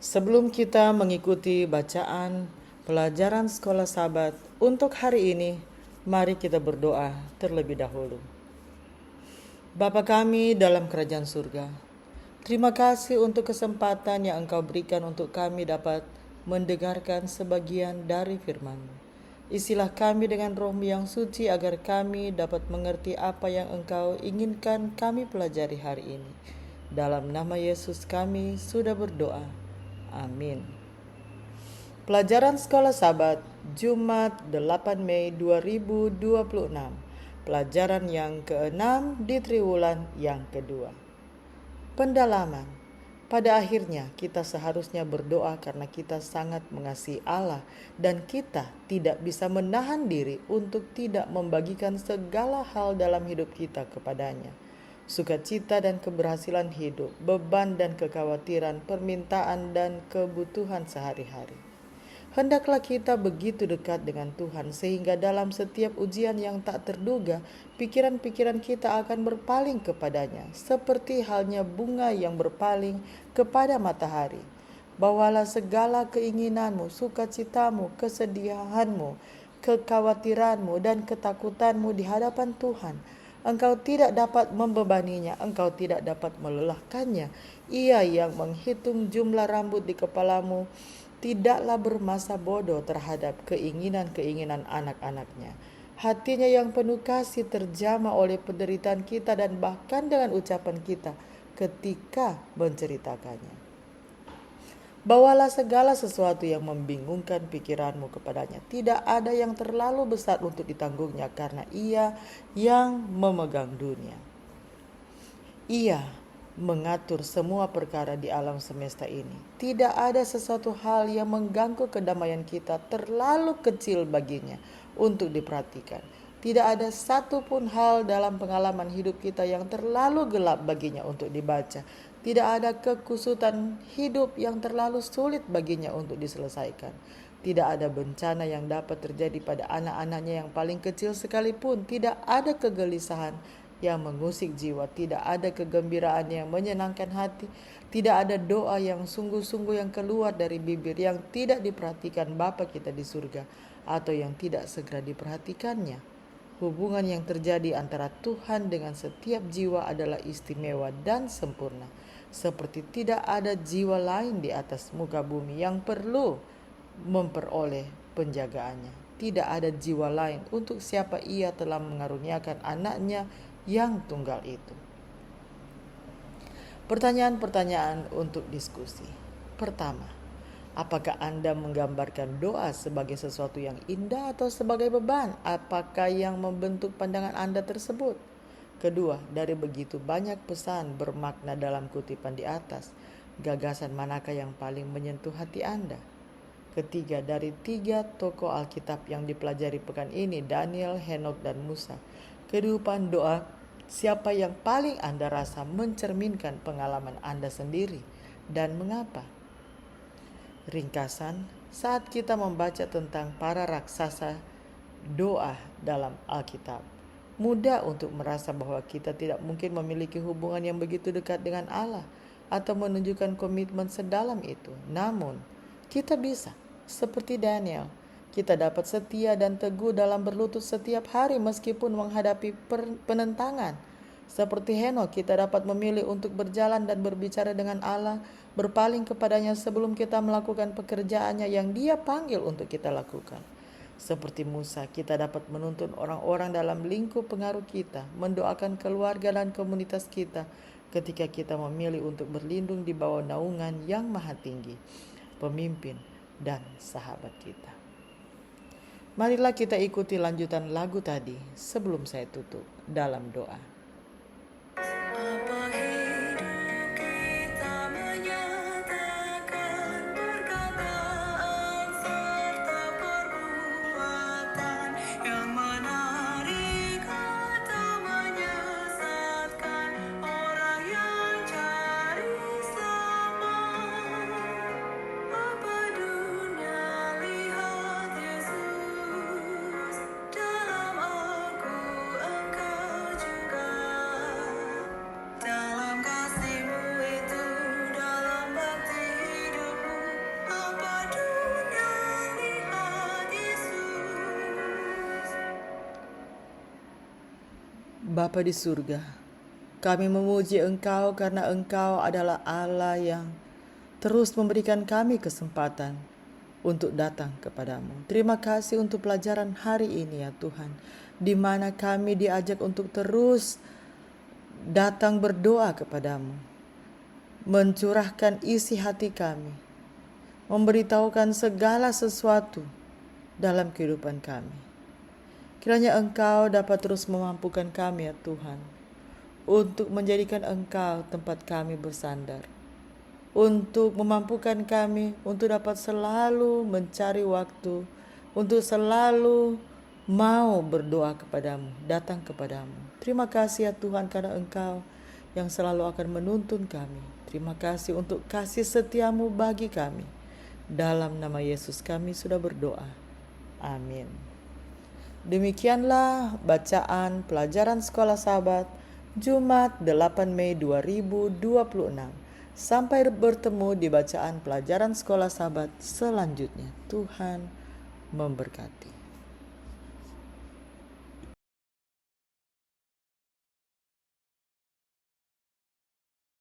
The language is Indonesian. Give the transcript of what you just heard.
Sebelum kita mengikuti bacaan pelajaran sekolah Sabat untuk hari ini, mari kita berdoa terlebih dahulu. Bapa kami dalam kerajaan surga, terima kasih untuk kesempatan yang Engkau berikan untuk kami dapat mendengarkan sebagian dari firman-Mu. Isilah kami dengan roh-Mu yang suci agar kami dapat mengerti apa yang Engkau inginkan kami pelajari hari ini. Dalam nama Yesus kami sudah berdoa. Amin. Pelajaran Sekolah Sabat, Jumat 8 Mei 2026. Pelajaran yang ke-6 di triwulan yang kedua. Pendalaman. Pada akhirnya kita seharusnya berdoa karena kita sangat mengasihi Allah dan kita tidak bisa menahan diri untuk tidak membagikan segala hal dalam hidup kita kepadanya. Sukacita dan keberhasilan hidup, beban dan kekhawatiran, permintaan dan kebutuhan sehari-hari. Hendaklah kita begitu dekat dengan Tuhan sehingga dalam setiap ujian yang tak terduga, pikiran-pikiran kita akan berpaling kepadanya, seperti halnya bunga yang berpaling kepada matahari. Bawalah segala keinginanmu, sukacitamu, kesedihanmu, kekhawatiranmu, dan ketakutanmu di hadapan Tuhan. Engkau tidak dapat membebaninya, engkau tidak dapat melelahkannya. Ia yang menghitung jumlah rambut di kepalamu tidaklah bermasa bodoh terhadap keinginan-keinginan anak-anaknya. Hatinya yang penuh kasih terjamah oleh penderitaan kita dan bahkan dengan ucapan kita ketika menceritakannya. Bawalah segala sesuatu yang membingungkan pikiranmu kepadanya. Tidak ada yang terlalu besar untuk ditanggungnya karena Ia yang memegang dunia. Ia mengatur semua perkara di alam semesta ini. Tidak ada sesuatu hal yang mengganggu kedamaian kita terlalu kecil baginya untuk diperhatikan. Tidak ada satupun hal dalam pengalaman hidup kita yang terlalu gelap baginya untuk dibaca. Tidak ada kekusutan hidup yang terlalu sulit baginya untuk diselesaikan. Tidak ada bencana yang dapat terjadi pada anak-anaknya yang paling kecil sekalipun. Tidak ada kegelisahan yang mengusik jiwa. Tidak ada kegembiraan yang menyenangkan hati. Tidak ada doa yang sungguh-sungguh yang keluar dari bibir yang tidak diperhatikan Bapa kita di surga atau yang tidak segera diperhatikannya. Hubungan yang terjadi antara Tuhan dengan setiap jiwa adalah istimewa dan sempurna. Seperti tidak ada jiwa lain di atas muka bumi yang perlu memperoleh penjagaannya. Tidak ada jiwa lain untuk siapa Ia telah mengaruniakan anaknya yang tunggal itu. Pertanyaan-pertanyaan untuk diskusi. Pertama, apakah Anda menggambarkan doa sebagai sesuatu yang indah atau sebagai beban? Apakah yang membentuk pandangan Anda tersebut? Kedua, dari begitu banyak pesan bermakna dalam kutipan di atas, gagasan manakah yang paling menyentuh hati Anda? Ketiga, dari 3 tokoh Alkitab yang dipelajari pekan ini, Daniel, Henok, dan Musa, kehidupan doa siapa yang paling Anda rasa mencerminkan pengalaman Anda sendiri dan mengapa? Ringkasan, saat kita membaca tentang para raksasa doa dalam Alkitab, mudah untuk merasa bahwa kita tidak mungkin memiliki hubungan yang begitu dekat dengan Allah atau menunjukkan komitmen sedalam itu. Namun, kita bisa, seperti Daniel, kita dapat setia dan teguh dalam berlutut setiap hari meskipun menghadapi penentangan. Seperti Henok, kita dapat memilih untuk berjalan dan berbicara dengan Allah, berpaling kepadanya sebelum kita melakukan pekerjaannya yang Dia panggil untuk kita lakukan. Seperti Musa, kita dapat menuntun orang-orang dalam lingkup pengaruh kita, mendoakan keluarga dan komunitas kita ketika kita memilih untuk berlindung di bawah naungan yang maha tinggi, pemimpin dan sahabat kita. Marilah kita ikuti lanjutan lagu tadi sebelum saya tutup dalam doa. Apa hidup kita menyatakan perkataan serta perbuatan yang menarik atau menyesatkan orang yang cari selamat. Apa dunia lihat Yesus dalam aku, engkau juga Bapa di surga, kami memuji Engkau karena Engkau adalah Allah yang terus memberikan kami kesempatan untuk datang kepadamu. Terima kasih untuk pelajaran hari ini ya Tuhan, di mana kami diajak untuk terus datang berdoa kepadamu, mencurahkan isi hati kami, memberitahukan segala sesuatu dalam kehidupan kami. Kiranya Engkau dapat terus memampukan kami ya Tuhan, untuk menjadikan Engkau tempat kami bersandar, untuk memampukan kami untuk dapat selalu mencari waktu, untuk selalu mau berdoa kepadamu, datang kepadamu. Terima kasih ya Tuhan karena Engkau yang selalu akan menuntun kami. Terima kasih untuk kasih setiamu bagi kami. Dalam nama Yesus kami sudah berdoa. Amin. Demikianlah bacaan pelajaran Sekolah Sabat Jumat 8 Mei 2026. Sampai bertemu di bacaan pelajaran Sekolah Sabat selanjutnya. Tuhan memberkati.